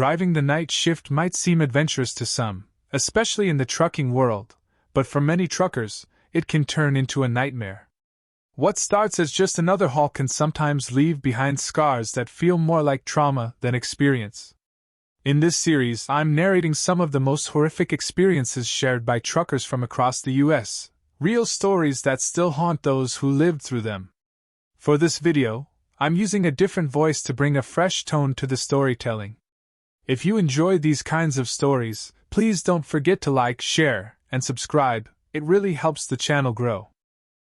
Driving the night shift might seem adventurous to some, especially in the trucking world, but for many truckers, it can turn into a nightmare. What starts as just another haul can sometimes leave behind scars that feel more like trauma than experience. In this series, I'm narrating some of the most horrific experiences shared by truckers from across the US, real stories that still haunt those who lived through them. For this video, I'm using a different voice to bring a fresh tone to the storytelling. If you enjoy these kinds of stories, please don't forget to like, share, and subscribe. It really helps the channel grow.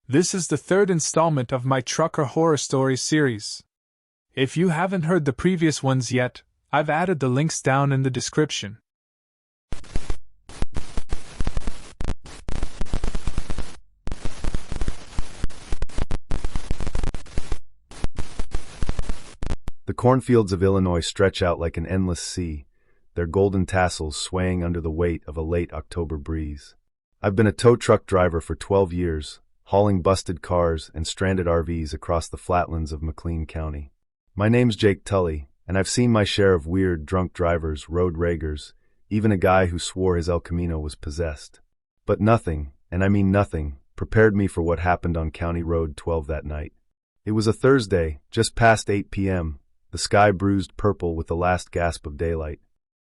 This is the third installment of my Trucker Horror Stories series. If you haven't heard the previous ones yet, I've added the links down in the description. The cornfields of Illinois stretch out like an endless sea, their golden tassels swaying under the weight of a late October breeze. I've been a tow truck driver for 12 years, hauling busted cars and stranded RVs across the flatlands of McLean County. My name's Jake Tully, and I've seen my share of weird drunk drivers, road ragers, even a guy who swore his El Camino was possessed. But nothing, and I mean nothing, prepared me for what happened on County Road 12 that night. It was a Thursday, just past 8 p.m., the sky bruised purple with the last gasp of daylight.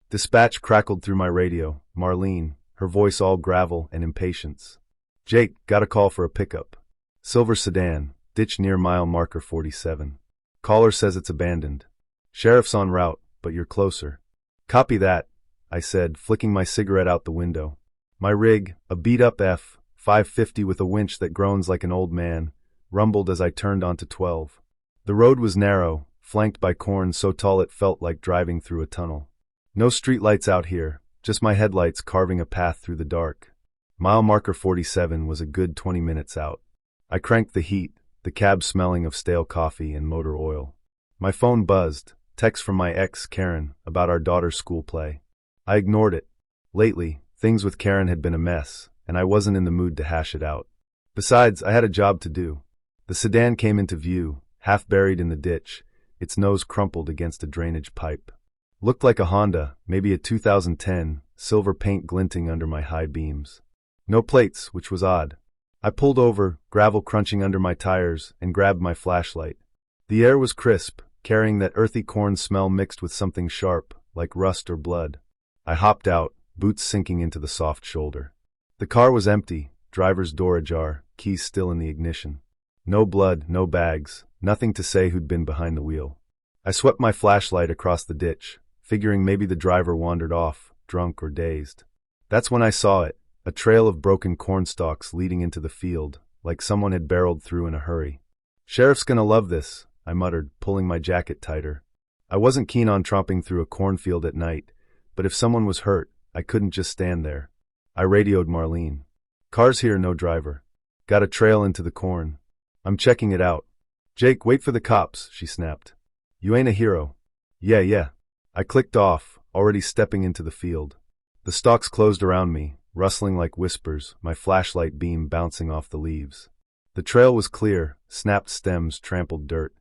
Dispatch crackled through my radio, Marlene, her voice all gravel and impatience. Jake, got a call for a pickup. Silver sedan, ditch near mile marker 47. Caller says it's abandoned. Sheriff's en route, but you're closer. Copy that, I said, flicking my cigarette out the window. My rig, a beat-up F-550 with a winch that groans like an old man, rumbled as I turned onto 12. The road was narrow, flanked by corn so tall it felt like driving through a tunnel. No streetlights out here, just my headlights carving a path through the dark. Mile marker 47 was a good 20 minutes out. I cranked the heat, the cab smelling of stale coffee and motor oil. My phone buzzed, text from my ex, Karen, about our daughter's school play. I ignored it. Lately, things with Karen had been a mess, and I wasn't in the mood to hash it out. Besides, I had a job to do. The sedan came into view, half buried in the ditch, its nose crumpled against a drainage pipe. Looked like a Honda, maybe a 2010, silver paint glinting under my high beams. No plates, which was odd. I pulled over, gravel crunching under my tires, and grabbed my flashlight. The air was crisp, carrying that earthy corn smell mixed with something sharp, like rust or blood. I hopped out, boots sinking into the soft shoulder. The car was empty, driver's door ajar, keys still in the ignition. No blood, no bags, nothing to say who'd been behind the wheel. I swept my flashlight across the ditch, figuring maybe the driver wandered off, drunk or dazed. That's when I saw it, a trail of broken corn stalks leading into the field, like someone had barreled through in a hurry. Sheriff's gonna love this, I muttered, pulling my jacket tighter. I wasn't keen on tromping through a cornfield at night, but if someone was hurt, I couldn't just stand there. I radioed Marlene. Car's here, no driver. Got a trail into the corn. I'm checking it out. Jake, wait for the cops, she snapped. You ain't a hero. Yeah. I clicked off, already stepping into the field. The stalks closed around me, rustling like whispers, my flashlight beam bouncing off the leaves. The trail was clear, snapped stems trampled dirt.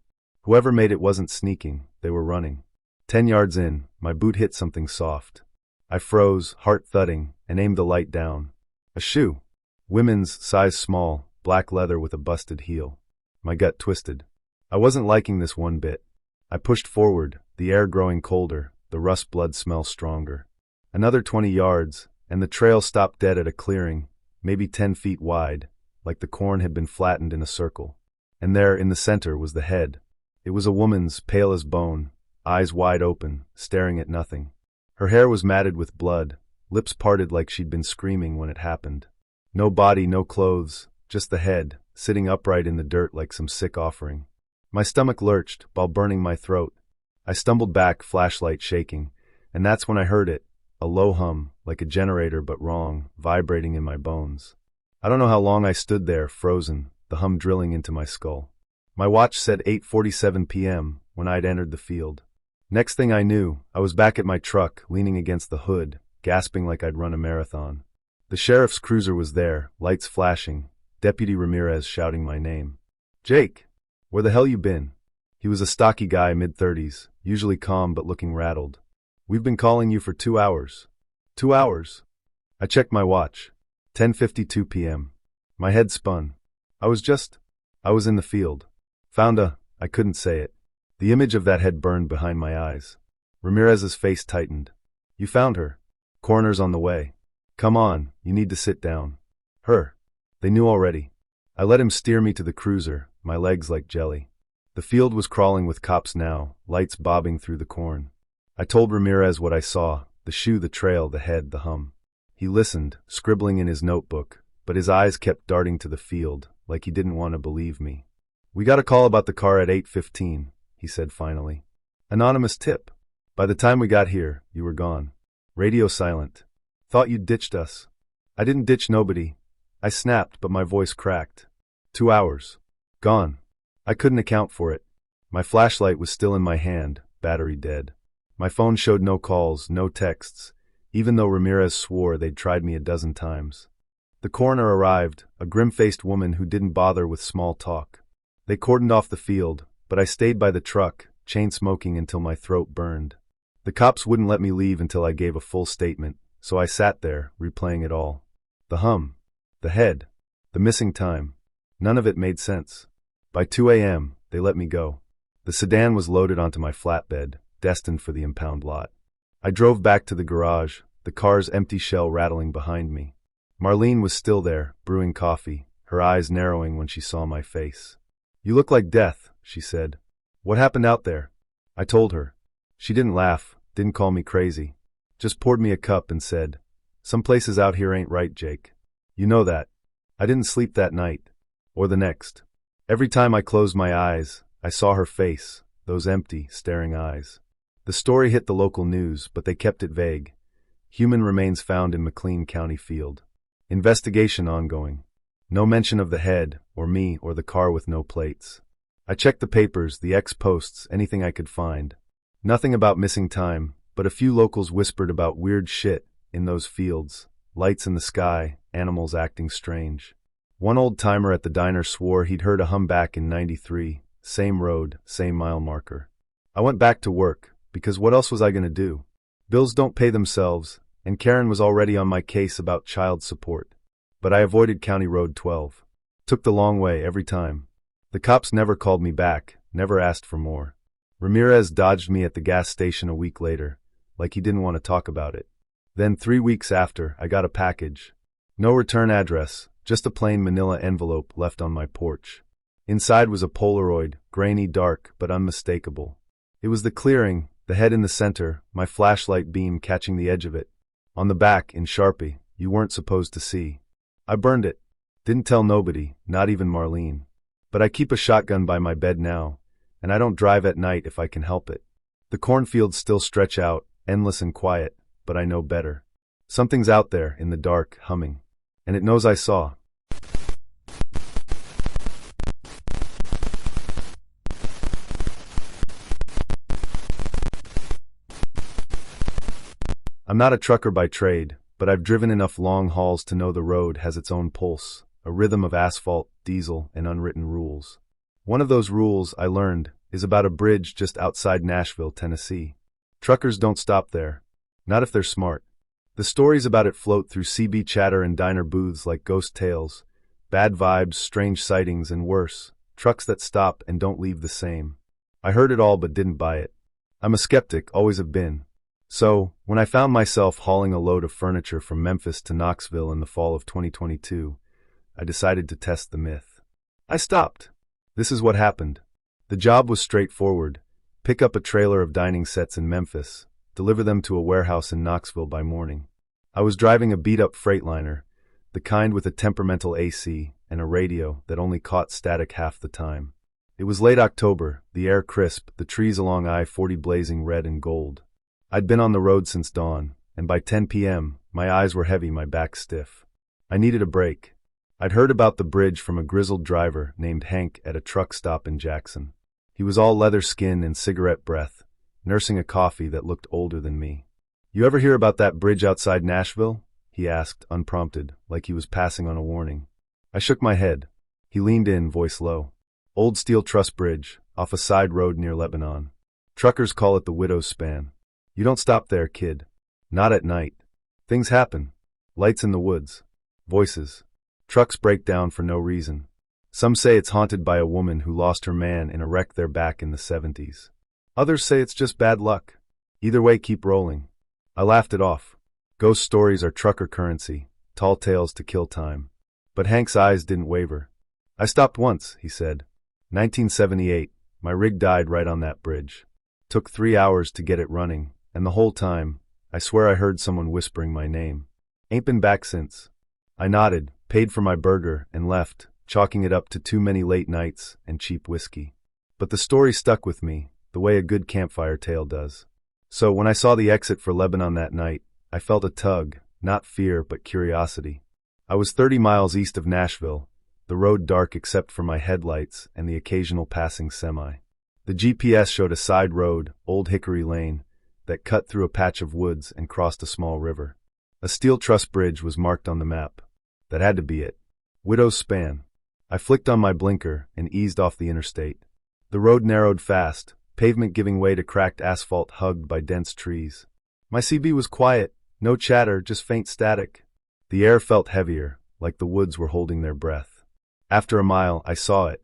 Whoever made it wasn't sneaking, they were running. 10 yards in, my boot hit something soft. I froze, heart thudding, and aimed the light down. A shoe. Women's, size small, black leather with a busted heel. My gut twisted. I wasn't liking this one bit. I pushed forward, the air growing colder, the rust blood smell stronger. Another 20 yards, and the trail stopped dead at a clearing, maybe 10 feet wide, like the corn had been flattened in a circle. And there, in the center, was the head. It was a woman's, pale as bone, eyes wide open, staring at nothing. Her hair was matted with blood, lips parted like she'd been screaming when it happened. No body, no clothes, just the head, sitting upright in the dirt like some sick offering. My stomach lurched, while burning my throat. I stumbled back, flashlight shaking, and that's when I heard it, a low hum, like a generator but wrong, vibrating in my bones. I don't know how long I stood there, frozen, the hum drilling into my skull. My watch said 8:47 p.m. when I'd entered the field. Next thing I knew, I was back at my truck, leaning against the hood, gasping like I'd run a marathon. The sheriff's cruiser was there, lights flashing, Deputy Ramirez shouting my name. Jake! Where the hell you been? He was a stocky guy, mid-30s, usually calm but looking rattled. We've been calling you for 2 hours. 2 hours? I checked my watch. 10:52 p.m. My head spun. I was in the field. I couldn't say it. The image of that head burned behind my eyes. Ramirez's face tightened. You found her. Coroner's on the way. Come on, you need to sit down. Her. They knew already. I let him steer me to the cruiser, my legs like jelly. The field was crawling with cops now, lights bobbing through the corn. I told Ramirez what I saw, the shoe, the trail, the head, the hum. He listened, scribbling in his notebook, but his eyes kept darting to the field, like he didn't want to believe me. We got a call about the car at 8:15, he said finally. Anonymous tip. By the time we got here, you were gone. Radio silent. Thought you'd ditched us. I didn't ditch nobody. I snapped, but my voice cracked. 2 hours. Gone. I couldn't account for it. My flashlight was still in my hand, battery dead. My phone showed no calls, no texts, even though Ramirez swore they'd tried me a dozen times. The coroner arrived, a grim-faced woman who didn't bother with small talk. They cordoned off the field, but I stayed by the truck, chain-smoking until my throat burned. The cops wouldn't let me leave until I gave a full statement, so I sat there, replaying it all. The hum. The head. The missing time. None of it made sense. By 2 a.m., they let me go. The sedan was loaded onto my flatbed, destined for the impound lot. I drove back to the garage, the car's empty shell rattling behind me. Marlene was still there, brewing coffee, her eyes narrowing when she saw my face. You look like death, she said. What happened out there? I told her. She didn't laugh, didn't call me crazy. Just poured me a cup and said, some places out here ain't right, Jake. You know that. I didn't sleep that night. Or the next. Every time I closed my eyes, I saw her face, those empty, staring eyes. The story hit the local news, but they kept it vague. Human remains found in McLean County field. Investigation ongoing. No mention of the head, or me, or the car with no plates. I checked the papers, the ex-posts, anything I could find. Nothing about missing time, but a few locals whispered about weird shit in those fields. Lights in the sky, animals acting strange. One old-timer at the diner swore he'd heard a hum back in '93, same road, same mile marker. I went back to work, because what else was I gonna do? Bills don't pay themselves, and Karen was already on my case about child support. But I avoided County Road 12. Took the long way every time. The cops never called me back, never asked for more. Ramirez dodged me at the gas station a week later, like he didn't want to talk about it. Then 3 weeks after, I got a package. No return address, just a plain manila envelope left on my porch. Inside was a Polaroid, grainy, dark, but unmistakable. It was the clearing, the head in the center, my flashlight beam catching the edge of it. On the back, in Sharpie, you weren't supposed to see. I burned it. Didn't tell nobody, not even Marlene. But I keep a shotgun by my bed now, and I don't drive at night if I can help it. The cornfields still stretch out, endless and quiet, but I know better. Something's out there, in the dark, humming. And it knows I saw. I'm not a trucker by trade, but I've driven enough long hauls to know the road has its own pulse, a rhythm of asphalt, diesel, and unwritten rules. One of those rules, I learned, is about a bridge just outside Nashville, Tennessee. Truckers don't stop there. Not if they're smart. The stories about it float through CB chatter and diner booths like ghost tales. Bad vibes, strange sightings, and worse, trucks that stop and don't leave the same. I heard it all but didn't buy it. I'm a skeptic, always have been. So, when I found myself hauling a load of furniture from Memphis to Knoxville in the fall of 2022, I decided to test the myth. I stopped. This is what happened. The job was straightforward. Pick up a trailer of dining sets in Memphis, deliver them to a warehouse in Knoxville by morning. I was driving a beat-up Freightliner, the kind with a temperamental AC and a radio that only caught static half the time. It was late October, the air crisp, the trees along I-40 blazing red and gold. I'd been on the road since dawn, and by 10 p.m., my eyes were heavy, my back stiff. I needed a break. I'd heard about the bridge from a grizzled driver named Hank at a truck stop in Jackson. He was all leather skin and cigarette breath, nursing a coffee that looked older than me. You ever hear about that bridge outside Nashville? He asked, unprompted, like he was passing on a warning. I shook my head. He leaned in, voice low. Old steel truss bridge, off a side road near Lebanon. Truckers call it the Widow's Span. You don't stop there, kid. Not at night. Things happen. Lights in the woods. Voices. Trucks break down for no reason. Some say it's haunted by a woman who lost her man in a wreck there back in the 70s. Others say it's just bad luck. Either way, keep rolling. I laughed it off. Ghost stories are trucker currency, tall tales to kill time. But Hank's eyes didn't waver. I stopped once, he said. 1978, my rig died right on that bridge. Took 3 hours to get it running, and the whole time, I swear I heard someone whispering my name. Ain't been back since. I nodded, paid for my burger, and left, chalking it up to too many late nights and cheap whiskey. But the story stuck with me, the way a good campfire tale does. So when I saw the exit for Lebanon that night, I felt a tug, not fear but curiosity. I was 30 miles east of Nashville, the road dark except for my headlights and the occasional passing semi. The GPS showed a side road, Old Hickory Lane, that cut through a patch of woods and crossed a small river. A steel truss bridge was marked on the map. That had to be it. Widow's Span. I flicked on my blinker and eased off the interstate. The road narrowed fast, pavement giving way to cracked asphalt hugged by dense trees. My CB was quiet, no chatter, just faint static. The air felt heavier, like the woods were holding their breath. After a mile, I saw it.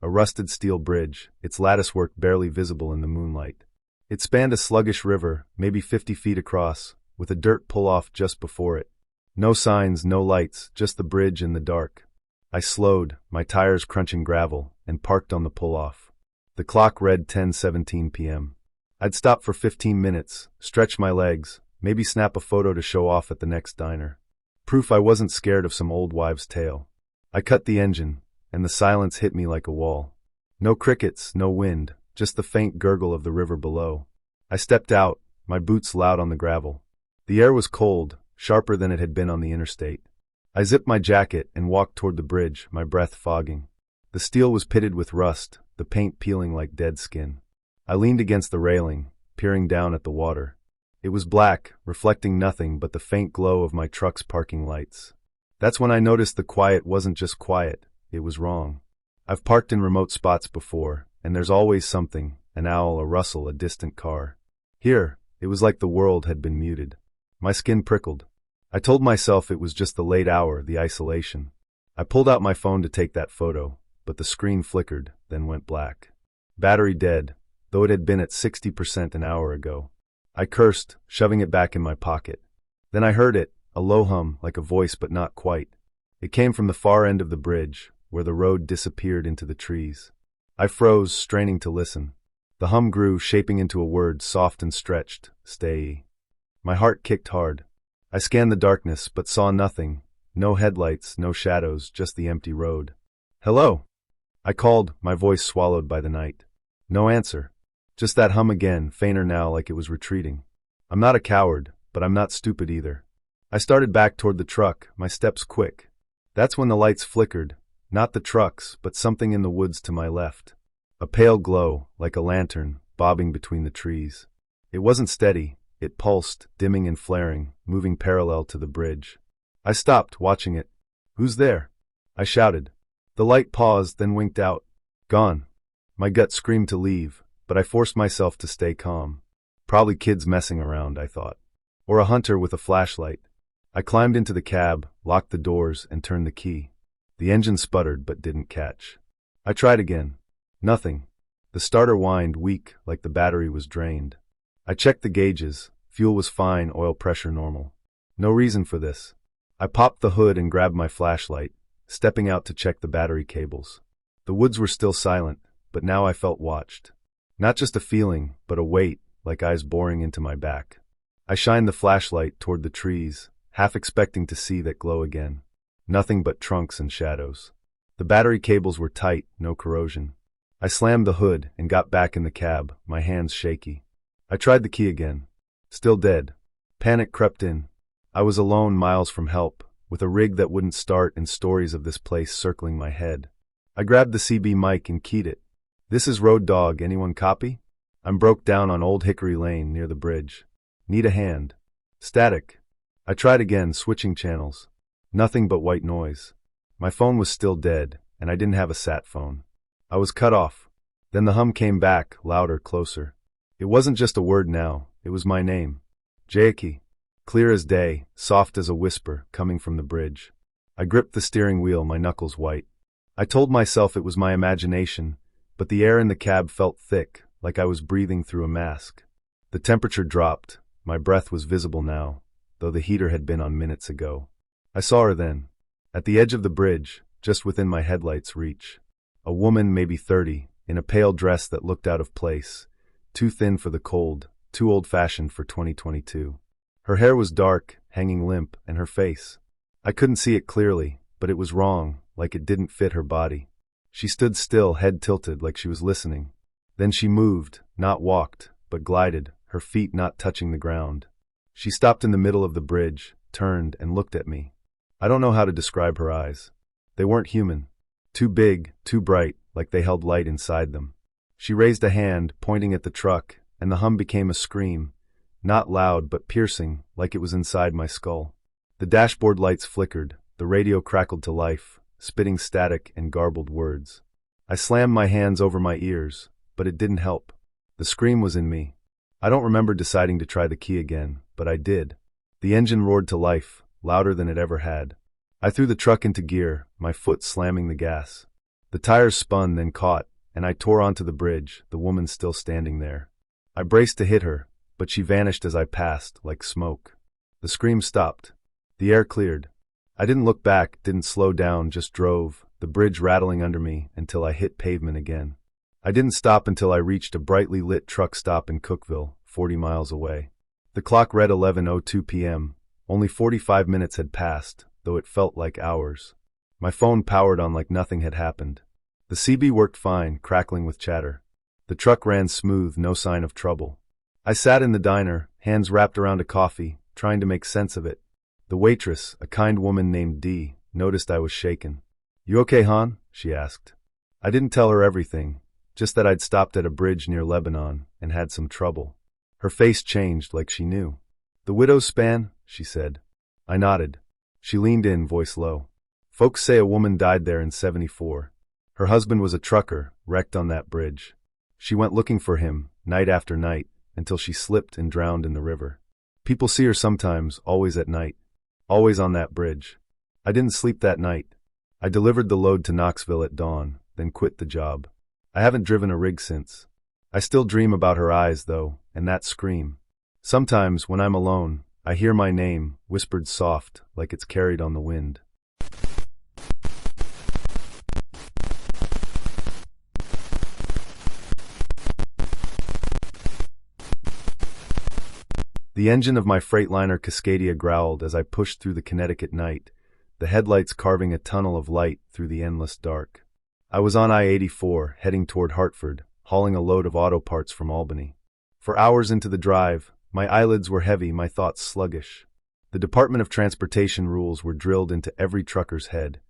A rusted steel bridge, its latticework barely visible in the moonlight. It spanned a sluggish river, maybe 50 feet across, with a dirt pull-off just before it. No signs, no lights, just the bridge in the dark. I slowed, my tires crunching gravel, and parked on the pull-off. The clock read 10:17 p.m. I'd stop for 15 minutes, stretch my legs, maybe snap a photo to show off at the next diner. Proof I wasn't scared of some old wives' tale. I cut the engine, and the silence hit me like a wall. No crickets, no wind, just the faint gurgle of the river below. I stepped out, my boots loud on the gravel. The air was cold, sharper than it had been on the interstate. I zipped my jacket and walked toward the bridge, my breath fogging. The steel was pitted with rust, the paint peeling like dead skin. I leaned against the railing, peering down at the water. It was black, reflecting nothing but the faint glow of my truck's parking lights. That's when I noticed the quiet wasn't just quiet, it was wrong. I've parked in remote spots before, and there's always something, an owl, a rustle, a distant car. Here, it was like the world had been muted. My skin prickled. I told myself it was just the late hour, the isolation. I pulled out my phone to take that photo, but the screen flickered, then went black. Battery dead, though it had been at 60% an hour ago. I cursed, shoving it back in my pocket. Then I heard it, a low hum, like a voice but not quite. It came from the far end of the bridge, where the road disappeared into the trees. I froze, straining to listen. The hum grew, shaping into a word soft and stretched, stay. My heart kicked hard. I scanned the darkness, but saw nothing. No headlights, no shadows, just the empty road. Hello? I called, my voice swallowed by the night. No answer. Just that hum again, fainter now like it was retreating. I'm not a coward, but I'm not stupid either. I started back toward the truck, my steps quick. That's when the lights flickered, not the trucks, but something in the woods to my left. A pale glow, like a lantern, bobbing between the trees. It wasn't steady, it pulsed, dimming and flaring, moving parallel to the bridge. I stopped, watching it. Who's there? I shouted. The light paused, then winked out. Gone. My gut screamed to leave, but I forced myself to stay calm. Probably kids messing around, I thought. Or a hunter with a flashlight. I climbed into the cab, locked the doors, and turned the key. The engine sputtered but didn't catch. I tried again. Nothing. The starter whined, weak, like the battery was drained. I checked the gauges. Fuel was fine, oil pressure normal. No reason for this. I popped the hood and grabbed my flashlight, stepping out to check the battery cables. The woods were still silent, but now I felt watched. Not just a feeling, but a weight, like eyes boring into my back. I shined the flashlight toward the trees, half expecting to see that glow again. Nothing but trunks and shadows. The battery cables were tight, no corrosion. I slammed the hood and got back in the cab, my hands shaky. I tried the key again. Still dead. Panic crept in. I was alone, miles from help, with a rig that wouldn't start and stories of this place circling my head. I grabbed the CB mic and keyed it. This is Road Dog, anyone copy? I'm broke down on Old Hickory Lane near the bridge. Need a hand. Static. I tried again, switching channels. Nothing but white noise. My phone was still dead, and I didn't have a sat phone. I was cut off. Then the hum came back, louder, closer. It wasn't just a word now, It was my name. Jayaki. Clear as day, soft as a whisper, coming from the bridge. I gripped the steering wheel, my knuckles white. I told myself it was my imagination, but the air in the cab felt thick, like I was breathing through a mask. The temperature dropped. My breath was visible now, though the heater had been on minutes ago. I saw her then, at the edge of the bridge, just within my headlight's reach. A woman, maybe 30, in a pale dress that looked out of place, too thin for the cold, too old-fashioned for 2022. Her hair was dark, hanging limp, and her face. I couldn't see it clearly, but it was wrong, like it didn't fit her body. She stood still, head tilted, like she was listening. Then she moved, not walked, but glided, her feet not touching the ground. She stopped in the middle of the bridge, turned, and looked at me. I don't know how to describe her eyes. They weren't human. Too big, too bright, like they held light inside them. She raised a hand, pointing at the truck, and the hum became a scream. Not loud, but piercing, like it was inside my skull. The dashboard lights flickered, the radio crackled to life, spitting static and garbled words. I slammed my hands over my ears, but it didn't help. The scream was in me. I don't remember deciding to try the key again, but I did. The engine roared to life, louder than it ever had. I threw the truck into gear, my foot slamming the gas. The tires spun, then caught, and I tore onto the bridge, the woman still standing there. I braced to hit her, but she vanished as I passed, like smoke. The scream stopped. The air cleared. I didn't look back, didn't slow down, just drove, the bridge rattling under me, until I hit pavement again. I didn't stop until I reached a brightly lit truck stop in Cookville, 40 miles away. The clock read 11:02 p.m. Only 45 minutes had passed, though it felt like hours. My phone powered on like nothing had happened. The CB worked fine, crackling with chatter. The truck ran smooth, no sign of trouble. I sat in the diner, hands wrapped around a coffee, trying to make sense of it. The waitress, a kind woman named Dee, noticed I was shaken. "You okay, hon?" she asked. I didn't tell her everything, just that I'd stopped at a bridge near Lebanon and had some trouble. Her face changed like she knew. "The widow's span?" she said. I nodded. She leaned in, voice low. "Folks say a woman died there in '74. Her husband was a trucker, wrecked on that bridge. She went looking for him, night after night, until she slipped and drowned in the river. People see her sometimes, always at night. Always on that bridge. I didn't sleep that night. I delivered the load to Knoxville at dawn, then quit the job. I haven't driven a rig since. I still dream about her eyes, though, and that scream. Sometimes, when I'm alone, I hear my name, whispered soft, like it's carried on the wind. The engine of my Freightliner Cascadia growled as I pushed through the Connecticut night, the headlights carving a tunnel of light through the endless dark. I was on I-84, heading toward Hartford, hauling a load of auto parts from Albany. For hours into the drive, my eyelids were heavy, my thoughts sluggish. The Department of Transportation rules were drilled into every trucker's head.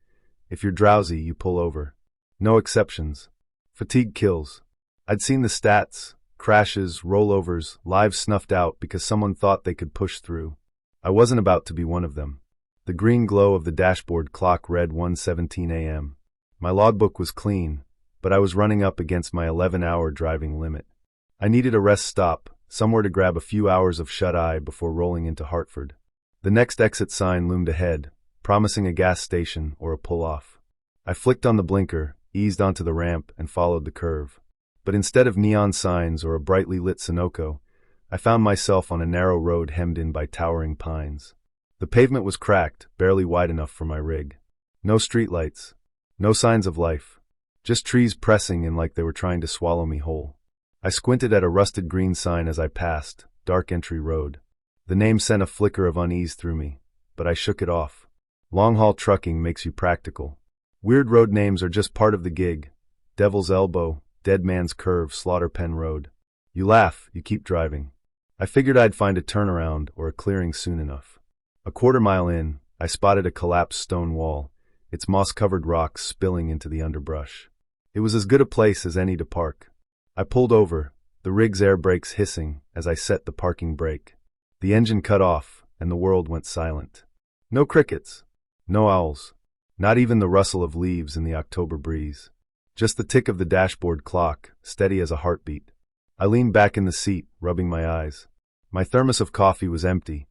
If you're drowsy, you pull over. No exceptions. Fatigue kills. I'd seen the stats. Crashes, rollovers, lives snuffed out because someone thought they could push through. I wasn't about to be one of them. The green glow of the dashboard clock read 1:17 a.m. My logbook was clean, but I was running up against my 11-hour driving limit. I needed a rest stop, somewhere to grab a few hours of shut-eye before rolling into Hartford. The next exit sign loomed ahead, promising a gas station or a pull-off. I flicked on the blinker, eased onto the ramp, and followed the curve. But instead of neon signs or a brightly lit Sunoco, I found myself on a narrow road hemmed in by towering pines. The pavement was cracked, barely wide enough for my rig. No streetlights. No signs of life. Just trees pressing in like they were trying to swallow me whole. I squinted at a rusted green sign as I passed, Dark Entry Road. The name sent a flicker of unease through me, but I shook it off. Long-haul trucking makes you practical. Weird road names are just part of the gig. Devil's Elbow, Dead Man's Curve, Slaughter Pen Road. You laugh, you keep driving. I figured I'd find a turnaround or a clearing soon enough. A quarter-mile in, I spotted a collapsed stone wall, its moss-covered rocks spilling into the underbrush. It was as good a place as any to park. I pulled over, the rig's air brakes hissing as I set the parking brake. The engine cut off, and the world went silent. No crickets. No owls. Not even the rustle of leaves in the October breeze. Just the tick of the dashboard clock, steady as a heartbeat. I leaned back in the seat, rubbing my eyes. My thermos of coffee was empty,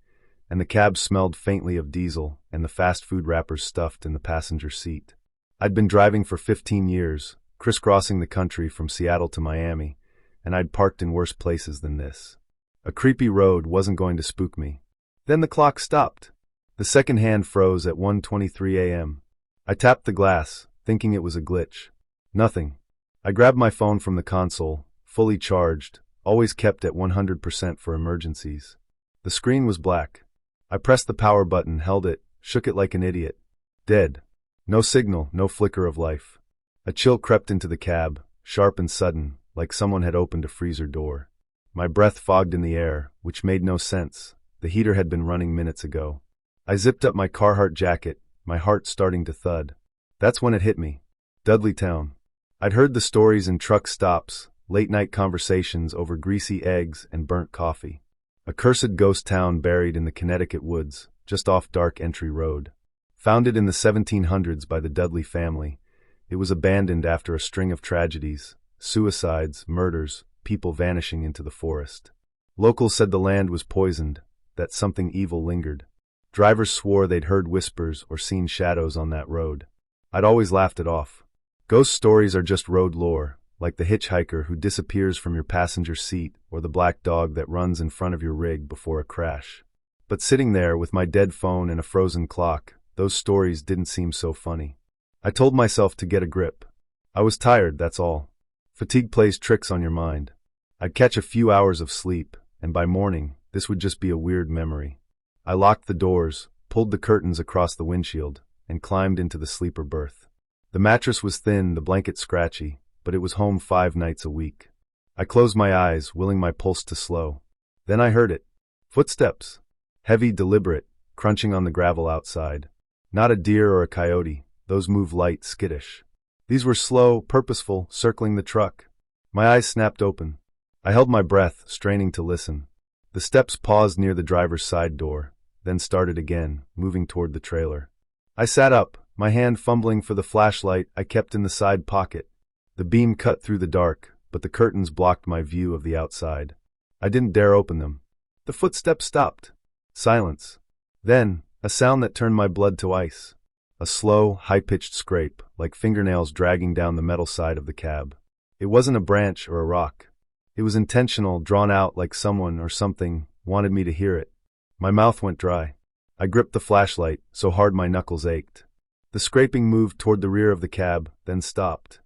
and the cab smelled faintly of diesel and the fast food wrappers stuffed in the passenger seat. I'd been driving for 15 years, crisscrossing the country from Seattle to Miami, and I'd parked in worse places than this. A creepy road wasn't going to spook me. Then the clock stopped. The second hand froze at 1:23 a.m. I tapped the glass, thinking it was a glitch. Nothing. I grabbed my phone from the console, fully charged, always kept at 100% for emergencies. The screen was black. I pressed the power button, held it, shook it like an idiot. Dead. No signal, no flicker of life. A chill crept into the cab, sharp and sudden, like someone had opened a freezer door. My breath fogged in the air, which made no sense. The heater had been running minutes ago. I zipped up my Carhartt jacket, my heart starting to thud. That's when it hit me. Dudleytown. I'd heard the stories in truck stops, late-night conversations over greasy eggs and burnt coffee. A cursed ghost town buried in the Connecticut woods, just off Dark Entry Road. Founded in the 1700s by the Dudley family, it was abandoned after a string of tragedies, suicides, murders, people vanishing into the forest. Locals said the land was poisoned, that something evil lingered. Drivers swore they'd heard whispers or seen shadows on that road. I'd always laughed it off. Ghost stories are just road lore, like the hitchhiker who disappears from your passenger seat or the black dog that runs in front of your rig before a crash. But sitting there with my dead phone and a frozen clock, those stories didn't seem so funny. I told myself to get a grip. I was tired, that's all. Fatigue plays tricks on your mind. I'd catch a few hours of sleep, and by morning, this would just be a weird memory. I locked the doors, pulled the curtains across the windshield, and climbed into the sleeper berth. The mattress was thin, the blanket scratchy, but it was home 5 nights a week. I closed my eyes, willing my pulse to slow. Then I heard it. Footsteps. Heavy, deliberate, crunching on the gravel outside. Not a deer or a coyote, those move light, skittish. These were slow, purposeful, circling the truck. My eyes snapped open. I held my breath, straining to listen. The steps paused near the driver's side door, then started again, moving toward the trailer. I sat up, my hand fumbling for the flashlight I kept in the side pocket. The beam cut through the dark, but the curtains blocked my view of the outside. I didn't dare open them. The footsteps stopped. Silence. Then, a sound that turned my blood to ice. A slow, high-pitched scrape, like fingernails dragging down the metal side of the cab. It wasn't a branch or a rock. It was intentional, drawn out like someone or something wanted me to hear it. My mouth went dry. I gripped the flashlight, so hard my knuckles ached. The scraping moved toward the rear of the cab, then stopped.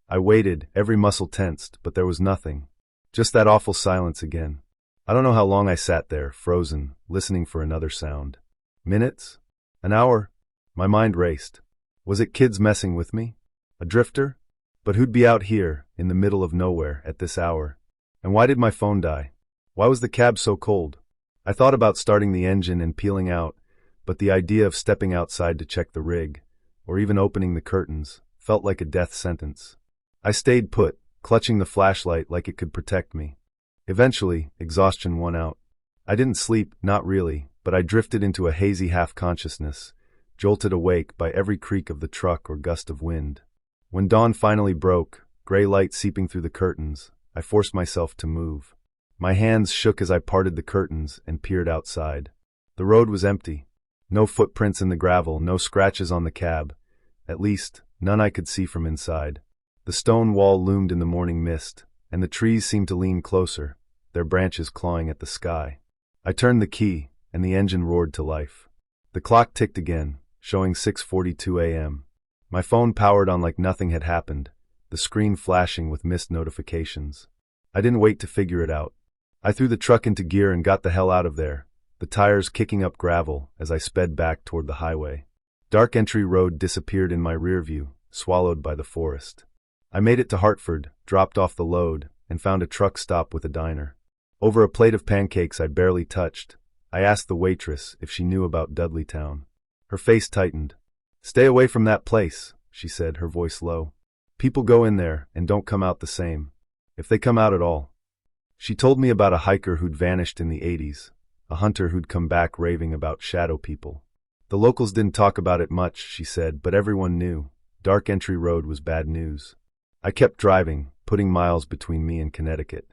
I waited, every muscle tensed, but there was nothing. Just that awful silence again. I don't know how long I sat there, frozen, listening for another sound. Minutes? An hour? My mind raced. Was it kids messing with me? A drifter? But who'd be out here, in the middle of nowhere, at this hour? And why did my phone die? Why was the cab so cold? I thought about starting the engine and peeling out, but the idea of stepping outside to check the rig, or even opening the curtains, felt like a death sentence. I stayed put, clutching the flashlight like it could protect me. Eventually, exhaustion won out. I didn't sleep, not really, but I drifted into a hazy half-consciousness, jolted awake by every creak of the truck or gust of wind. When dawn finally broke, gray light seeping through the curtains, I forced myself to move. My hands shook as I parted the curtains and peered outside. The road was empty. No footprints in the gravel, no scratches on the cab. At least, none I could see from inside. The stone wall loomed in the morning mist, and the trees seemed to lean closer, their branches clawing at the sky. I turned the key, and the engine roared to life. The clock ticked again, showing 6:42 a.m. My phone powered on like nothing had happened, the screen flashing with missed notifications. I didn't wait to figure it out. I threw the truck into gear and got the hell out of there, the tires kicking up gravel as I sped back toward the highway. Dark Entry Road disappeared in my rear view, swallowed by the forest. I made it to Hartford, dropped off the load, and found a truck stop with a diner. Over a plate of pancakes I barely touched, I asked the waitress if she knew about Dudleytown. Her face tightened. "Stay away from that place," she said, her voice low. "People go in there and don't come out the same. If they come out at all." She told me about a hiker who'd vanished in the 80s, a hunter who'd come back raving about shadow people. The locals didn't talk about it much, she said, but everyone knew. Dark Entry Road was bad news. I kept driving, putting miles between me and Connecticut.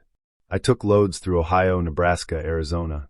I took loads through Ohio, Nebraska, Arizona,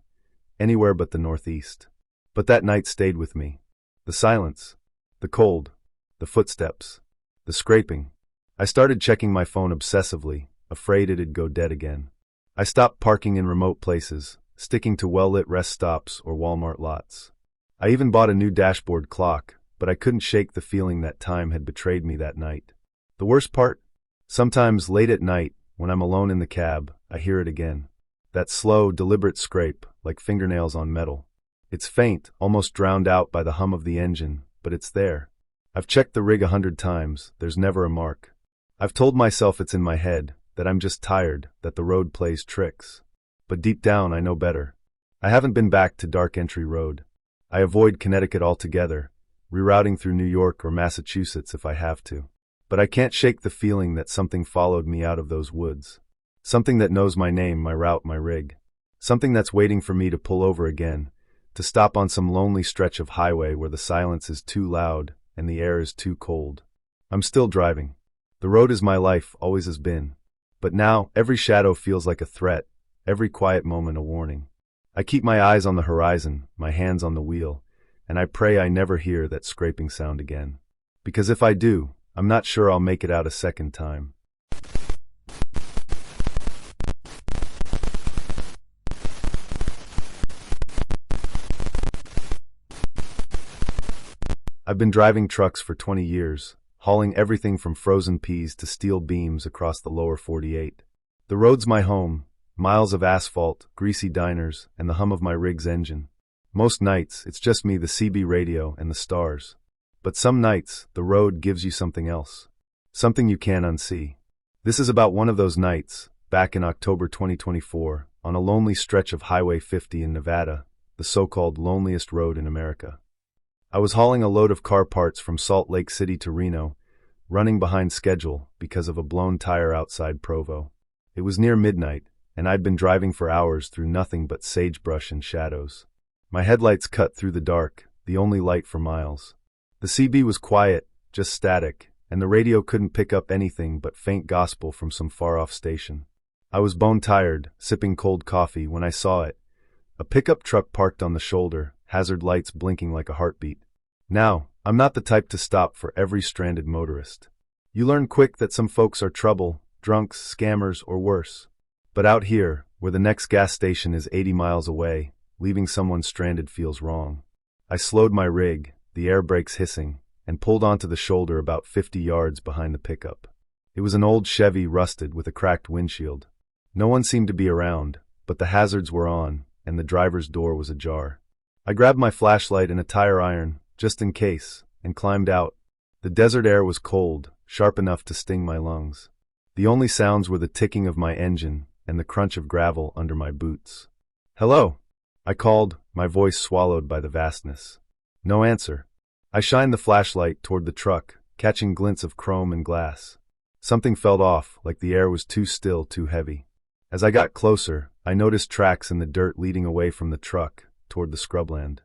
anywhere but the Northeast. But that night stayed with me. The silence, the cold, the footsteps, the scraping. I started checking my phone obsessively, afraid it'd go dead again. I stopped parking in remote places, sticking to well-lit rest stops or Walmart lots. I even bought a new dashboard clock, but I couldn't shake the feeling that time had betrayed me that night. The worst part? Sometimes late at night, when I'm alone in the cab, I hear it again. That slow, deliberate scrape, like fingernails on metal. It's faint, almost drowned out by the hum of the engine, but it's there. I've checked the rig 100 times, there's never a mark. I've told myself it's in my head, that I'm just tired, that the road plays tricks. But deep down I know better. I haven't been back to Dark Entry Road. I avoid Connecticut altogether, rerouting through New York or Massachusetts if I have to. But I can't shake the feeling that something followed me out of those woods. Something that knows my name, my route, my rig. Something that's waiting for me to pull over again, to stop on some lonely stretch of highway where the silence is too loud and the air is too cold. I'm still driving. The road is my life, always has been. But now, every shadow feels like a threat, every quiet moment a warning. I keep my eyes on the horizon, my hands on the wheel, and I pray I never hear that scraping sound again. Because if I do, I'm not sure I'll make it out a second time. I've been driving trucks for 20 years, hauling everything from frozen peas to steel beams across the lower 48. The road's my home, miles of asphalt, greasy diners, and the hum of my rig's engine. Most nights, it's just me, the CB radio, and the stars. But some nights, the road gives you something else. Something you can't unsee. This is about one of those nights, back in October 2024, on a lonely stretch of Highway 50 in Nevada, the so-called loneliest road in America. I was hauling a load of car parts from Salt Lake City to Reno, running behind schedule because of a blown tire outside Provo. It was near midnight, and I'd been driving for hours through nothing but sagebrush and shadows. My headlights cut through the dark, the only light for miles. The CB was quiet, just static, and the radio couldn't pick up anything but faint gospel from some far-off station. I was bone-tired, sipping cold coffee, when I saw it. A pickup truck parked on the shoulder, hazard lights blinking like a heartbeat. Now, I'm not the type to stop for every stranded motorist. You learn quick that some folks are trouble, drunks, scammers, or worse. But out here, where the next gas station is 80 miles away, leaving someone stranded feels wrong. I slowed my rig, the air brakes hissing, and pulled onto the shoulder about 50 yards behind the pickup. It was an old Chevy, rusted with a cracked windshield. No one seemed to be around, but the hazards were on, and the driver's door was ajar. I grabbed my flashlight and a tire iron, just in case, and climbed out. The desert air was cold, sharp enough to sting my lungs. The only sounds were the ticking of my engine and the crunch of gravel under my boots. "Hello," I called, my voice swallowed by the vastness. No answer. I shined the flashlight toward the truck, catching glints of chrome and glass. Something felt off, like the air was too still, too heavy. As I got closer, I noticed tracks in the dirt leading away from the truck, toward the scrubland.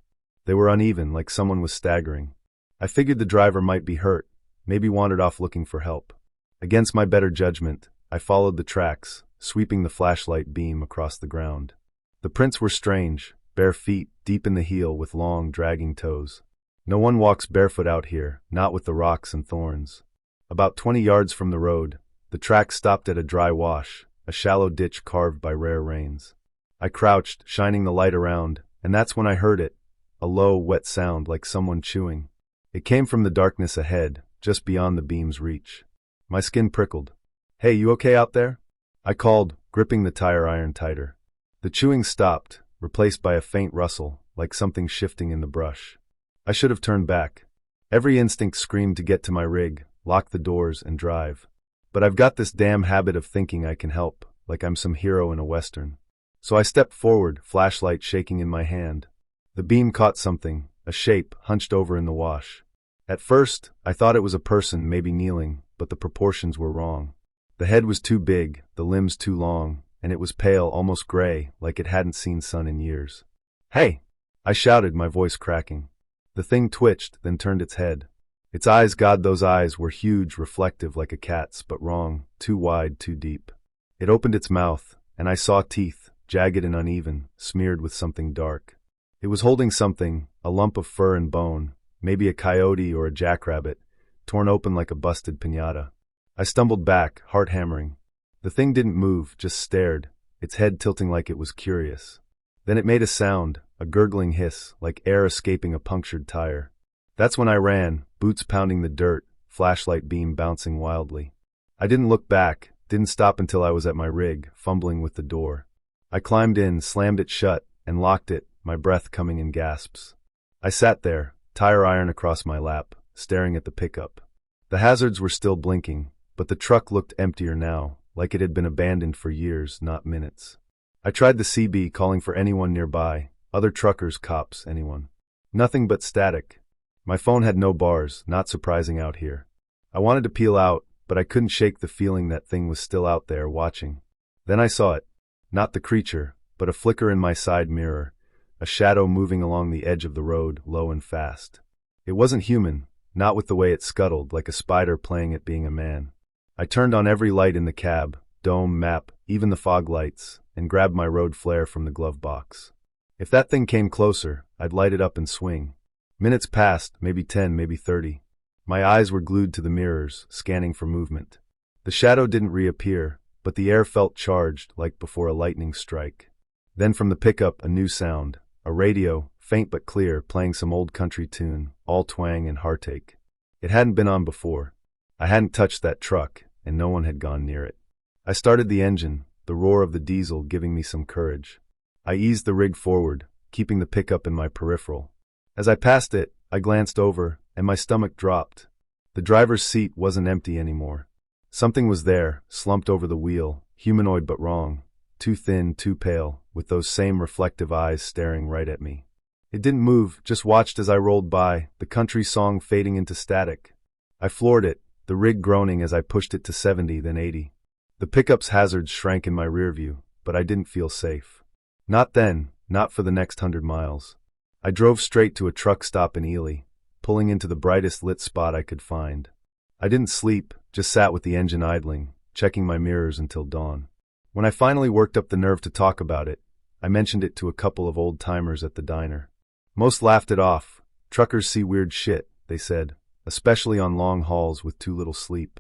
They were uneven, like someone was staggering. I figured the driver might be hurt, maybe wandered off looking for help. Against my better judgment, I followed the tracks, sweeping the flashlight beam across the ground. The prints were strange, bare feet, deep in the heel with long, dragging toes. No one walks barefoot out here, not with the rocks and thorns. About 20 yards from the road, the track stopped at a dry wash, a shallow ditch carved by rare rains. I crouched, shining the light around, and that's when I heard it, a low, wet sound like someone chewing. It came from the darkness ahead, just beyond the beam's reach. My skin prickled. "Hey, you okay out there?" I called, gripping the tire iron tighter. The chewing stopped, replaced by a faint rustle, like something shifting in the brush. I should have turned back. Every instinct screamed to get to my rig, lock the doors, and drive. But I've got this damn habit of thinking I can help, like I'm some hero in a western. So I stepped forward, flashlight shaking in my hand. The beam caught something, a shape, hunched over in the wash. At first, I thought it was a person, maybe kneeling, but the proportions were wrong. The head was too big, the limbs too long, and it was pale, almost gray, like it hadn't seen sun in years. "Hey!" I shouted, my voice cracking. The thing twitched, then turned its head. Its eyes, God, those eyes were huge, reflective like a cat's, but wrong, too wide, too deep. It opened its mouth, and I saw teeth, jagged and uneven, smeared with something dark. It was holding something, a lump of fur and bone, maybe a coyote or a jackrabbit, torn open like a busted piñata. I stumbled back, heart hammering. The thing didn't move, just stared, its head tilting like it was curious. Then it made a sound, a gurgling hiss, like air escaping a punctured tire. That's when I ran, boots pounding the dirt, flashlight beam bouncing wildly. I didn't look back, didn't stop until I was at my rig, fumbling with the door. I climbed in, slammed it shut, and locked it, my breath coming in gasps. I sat there, tire iron across my lap, staring at the pickup. The hazards were still blinking, but the truck looked emptier now, like it had been abandoned for years, not minutes. I tried the CB, calling for anyone nearby, other truckers, cops, anyone. Nothing but static. My phone had no bars, not surprising out here. I wanted to peel out, but I couldn't shake the feeling that thing was still out there, watching. Then I saw it. Not the creature, but a flicker in my side mirror, a shadow moving along the edge of the road, low and fast. It wasn't human, not with the way it scuttled, like a spider playing at being a man. I turned on every light in the cab, dome, map, even the fog lights, and grabbed my road flare from the glove box. If that thing came closer, I'd light it up and swing. Minutes passed, maybe 10, maybe 30. My eyes were glued to the mirrors, scanning for movement. The shadow didn't reappear, but the air felt charged, like before a lightning strike. Then from the pickup, a new sound, a radio, faint but clear, playing some old country tune, all twang and heartache. It hadn't been on before. I hadn't touched that truck, and no one had gone near it. I started the engine, the roar of the diesel giving me some courage. I eased the rig forward, keeping the pickup in my peripheral. As I passed it, I glanced over, and my stomach dropped. The driver's seat wasn't empty anymore. Something was there, slumped over the wheel, humanoid but wrong, too thin, too pale, with those same reflective eyes staring right at me. It didn't move, just watched as I rolled by, the country song fading into static. I floored it, the rig groaning as I pushed it to 70, then 80. The pickup's hazards shrank in my rear view, but I didn't feel safe. Not then, not for the next 100 miles. I drove straight to a truck stop in Ely, pulling into the brightest lit spot I could find. I didn't sleep, just sat with the engine idling, checking my mirrors until dawn. When I finally worked up the nerve to talk about it, I mentioned it to a couple of old-timers at the diner. Most laughed it off. Truckers see weird shit, they said, especially on long hauls with too little sleep.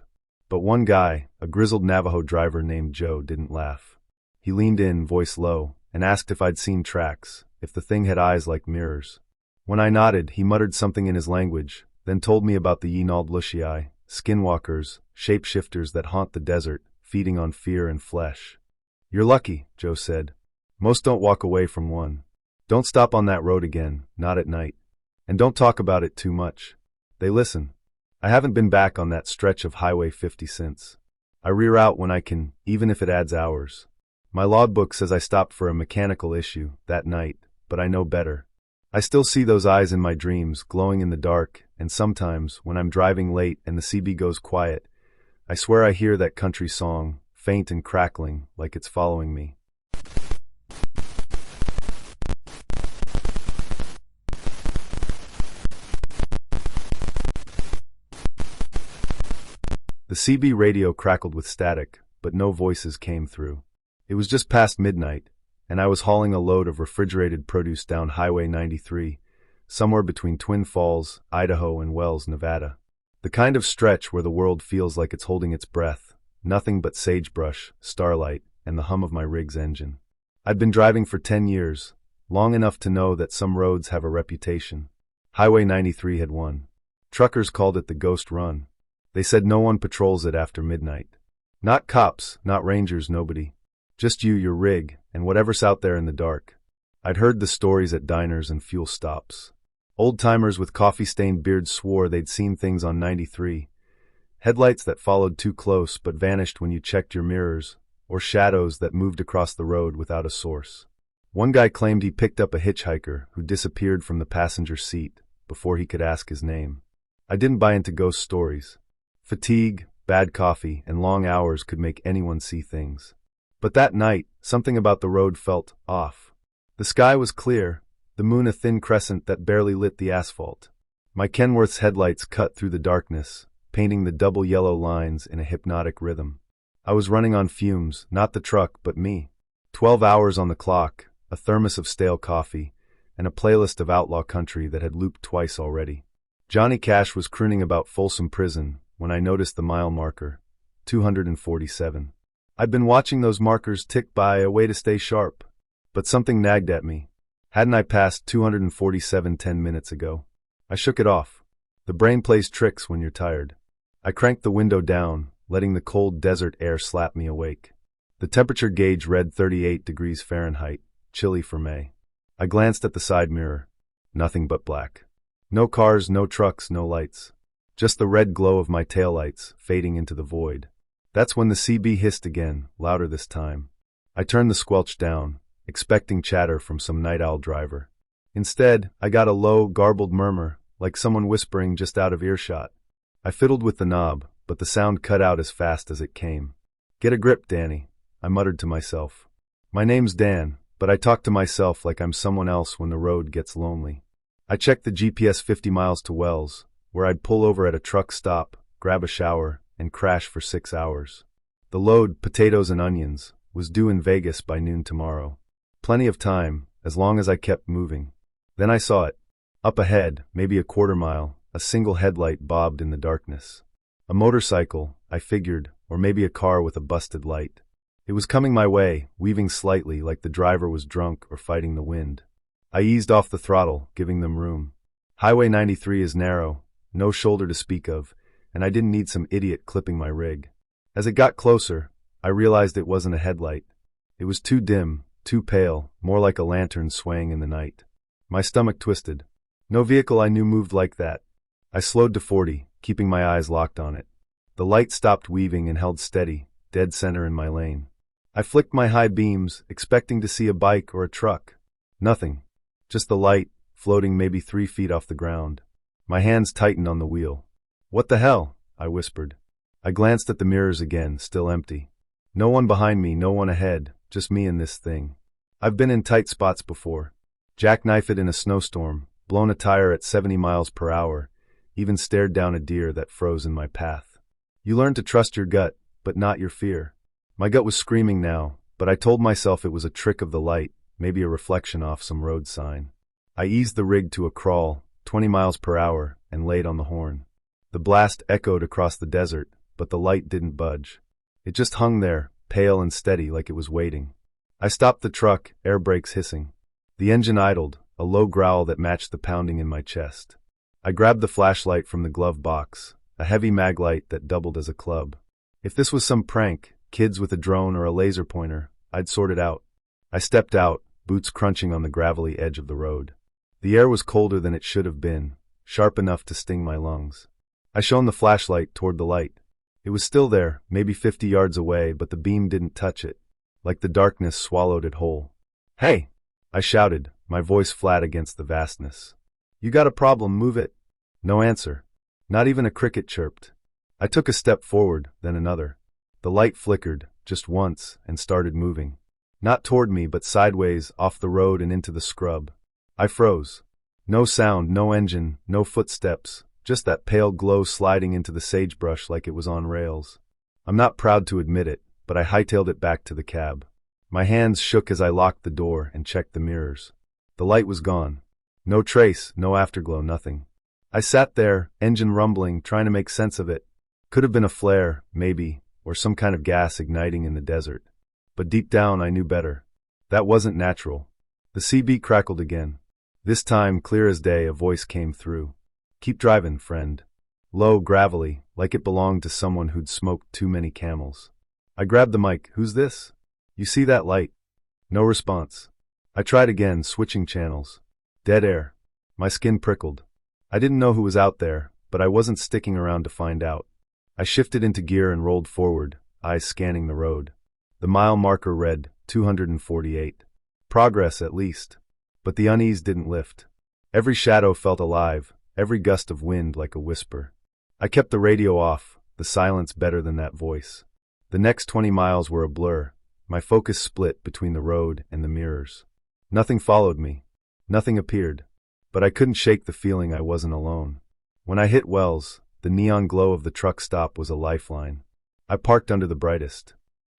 But one guy, a grizzled Navajo driver named Joe, didn't laugh. He leaned in, voice low, and asked if I'd seen tracks, if the thing had eyes like mirrors. When I nodded, he muttered something in his language, then told me about the Yinald Lushii, skinwalkers, shapeshifters that haunt the desert, feeding on fear and flesh. You're lucky, Joe said. Most don't walk away from one. Don't stop on that road again, not at night. And don't talk about it too much. They listen. I haven't been back on that stretch of Highway 50 since. I reroute when I can, even if it adds hours. My logbook says I stopped for a mechanical issue that night, but I know better. I still see those eyes in my dreams, glowing in the dark, and sometimes, when I'm driving late and the CB goes quiet, I swear I hear that country song, faint and crackling, like it's following me. The CB radio crackled with static, but no voices came through. It was just past midnight, and I was hauling a load of refrigerated produce down Highway 93, somewhere between Twin Falls, Idaho, and Wells, Nevada. The kind of stretch where the world feels like it's holding its breath, nothing but sagebrush, starlight, and the hum of my rig's engine. I'd been driving for 10 years, long enough to know that some roads have a reputation. Highway 93 had one. Truckers called it the Ghost Run. They said no one patrols it after midnight. Not cops, not rangers, nobody. Just you, your rig, and whatever's out there in the dark. I'd heard the stories at diners and fuel stops. Old-timers with coffee-stained beards swore they'd seen things on 93. Headlights that followed too close but vanished when you checked your mirrors, or shadows that moved across the road without a source. One guy claimed he picked up a hitchhiker who disappeared from the passenger seat before he could ask his name. I didn't buy into ghost stories. Fatigue, bad coffee, and long hours could make anyone see things. But that night, something about the road felt off. The sky was clear, the moon a thin crescent that barely lit the asphalt. My Kenworth's headlights cut through the darkness, painting the double yellow lines in a hypnotic rhythm. I was running on fumes, not the truck, but me. 12 hours on the clock, a thermos of stale coffee, and a playlist of outlaw country that had looped twice already. Johnny Cash was crooning about Folsom Prison when I noticed the mile marker, 247. I'd been watching those markers tick by, a way to stay sharp. But something nagged at me. Hadn't I passed 247 10 minutes ago? I shook it off. The brain plays tricks when you're tired. I cranked the window down, letting the cold desert air slap me awake. The temperature gauge read 38 degrees Fahrenheit, chilly for May. I glanced at the side mirror. Nothing but black. No cars, no trucks, no lights. Just the red glow of my taillights, fading into the void. That's when the CB hissed again, louder this time. I turned the squelch down, expecting chatter from some night owl driver. Instead, I got a low, garbled murmur, like someone whispering just out of earshot. I fiddled with the knob, but the sound cut out as fast as it came. "Get a grip, Danny," I muttered to myself. My name's Dan, but I talk to myself like I'm someone else when the road gets lonely. I checked the GPS 50 miles to Wells, where I'd pull over at a truck stop, grab a shower, and crash for 6 hours. The load, potatoes and onions, was due in Vegas by noon tomorrow. Plenty of time, as long as I kept moving. Then I saw it. Up ahead, maybe a quarter mile, a single headlight bobbed in the darkness. A motorcycle, I figured, or maybe a car with a busted light. It was coming my way, weaving slightly like the driver was drunk or fighting the wind. I eased off the throttle, giving them room. Highway 93 is narrow, no shoulder to speak of, and I didn't need some idiot clipping my rig. As it got closer, I realized it wasn't a headlight. It was too dim, too pale, more like a lantern swaying in the night. My stomach twisted. No vehicle I knew moved like that. I slowed to 40, keeping my eyes locked on it. The light stopped weaving and held steady, dead center in my lane. I flicked my high beams, expecting to see a bike or a truck. Nothing. Just the light, floating maybe 3 feet off the ground. My hands tightened on the wheel. "What the hell?" I whispered. I glanced at the mirrors again, still empty. No one behind me, no one ahead, just me and this thing. I've been in tight spots before. Jackknifed it in a snowstorm, blown a tire at 70 miles per hour, even stared down a deer that froze in my path. You learn to trust your gut, but not your fear. My gut was screaming now, but I told myself it was a trick of the light, maybe a reflection off some road sign. I eased the rig to a crawl, 20 miles per hour, and laid on the horn. The blast echoed across the desert, but the light didn't budge. It just hung there, pale and steady like it was waiting. I stopped the truck, air brakes hissing. The engine idled, a low growl that matched the pounding in my chest. I grabbed the flashlight from the glove box, a heavy mag light that doubled as a club. If this was some prank, kids with a drone or a laser pointer, I'd sort it out. I stepped out, boots crunching on the gravelly edge of the road. The air was colder than it should have been, sharp enough to sting my lungs. I shone the flashlight toward the light. It was still there, maybe 50 yards away, but the beam didn't touch it, like the darkness swallowed it whole. "Hey!" I shouted, my voice flat against the vastness. "You got a problem, move it." No answer. Not even a cricket chirped. I took a step forward, then another. The light flickered, just once, and started moving. Not toward me, but sideways, off the road and into the scrub. I froze. No sound, no engine, no footsteps, just that pale glow sliding into the sagebrush like it was on rails. I'm not proud to admit it, but I hightailed it back to the cab. My hands shook as I locked the door and checked the mirrors. The light was gone. No trace, no afterglow, nothing. I sat there, engine rumbling, trying to make sense of it. Could have been a flare, maybe, or some kind of gas igniting in the desert. But deep down I knew better. That wasn't natural. The CB crackled again. This time, clear as day, a voice came through. "Keep driving, friend." Low, gravelly, like it belonged to someone who'd smoked too many Camels. I grabbed the mic. "Who's this? You see that light?" No response. I tried again, switching channels. Dead air. My skin prickled. I didn't know who was out there, but I wasn't sticking around to find out. I shifted into gear and rolled forward, eyes scanning the road. The mile marker read 248. Progress, at least. But the unease didn't lift. Every shadow felt alive, every gust of wind like a whisper. I kept the radio off, the silence better than that voice. The next 20 miles were a blur, my focus split between the road and the mirrors. Nothing followed me. Nothing appeared. But I couldn't shake the feeling I wasn't alone. When I hit Wells, the neon glow of the truck stop was a lifeline. I parked under the brightest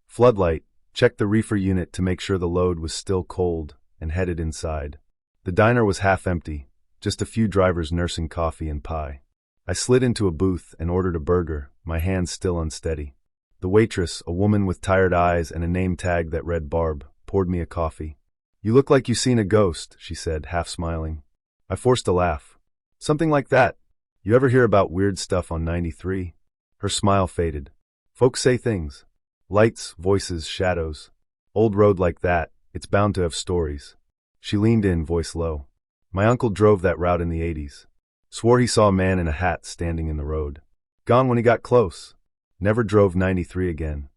floodlight, checked the reefer unit to make sure the load was still cold, and headed inside. The diner was half empty, just a few drivers nursing coffee and pie. I slid into a booth and ordered a burger, my hands still unsteady. The waitress, a woman with tired eyes and a name tag that read Barb, poured me a coffee. "You look like you've seen a ghost," she said, half smiling. I forced a laugh. "Something like that. You ever hear about weird stuff on 93? Her smile faded. "Folks say things. Lights, voices, shadows. Old road like that, it's bound to have stories." She leaned in, voice low. "My uncle drove that route in the 80s. Swore he saw a man in a hat standing in the road. Gone when he got close. Never drove 93 again."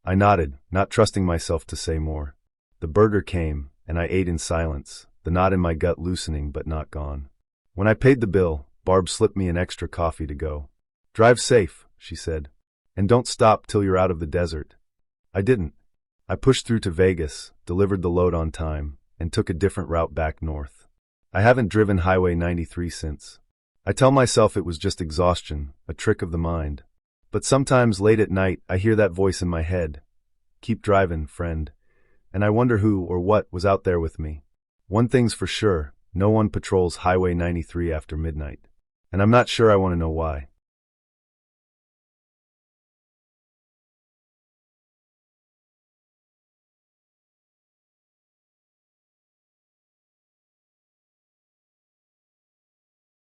I nodded, not trusting myself to say more. The burger came, and I ate in silence, the knot in my gut loosening but not gone. When I paid the bill, Barb slipped me an extra coffee to go. "Drive safe," she said. "And don't stop till you're out of the desert." I didn't. I pushed through to Vegas, delivered the load on time, and took a different route back north. I haven't driven Highway 93 since. I tell myself it was just exhaustion, a trick of the mind. But sometimes late at night I hear that voice in my head. "Keep driving, friend." And I wonder who or what was out there with me. One thing's for sure, no one patrols Highway 93 after midnight. And I'm not sure I want to know why.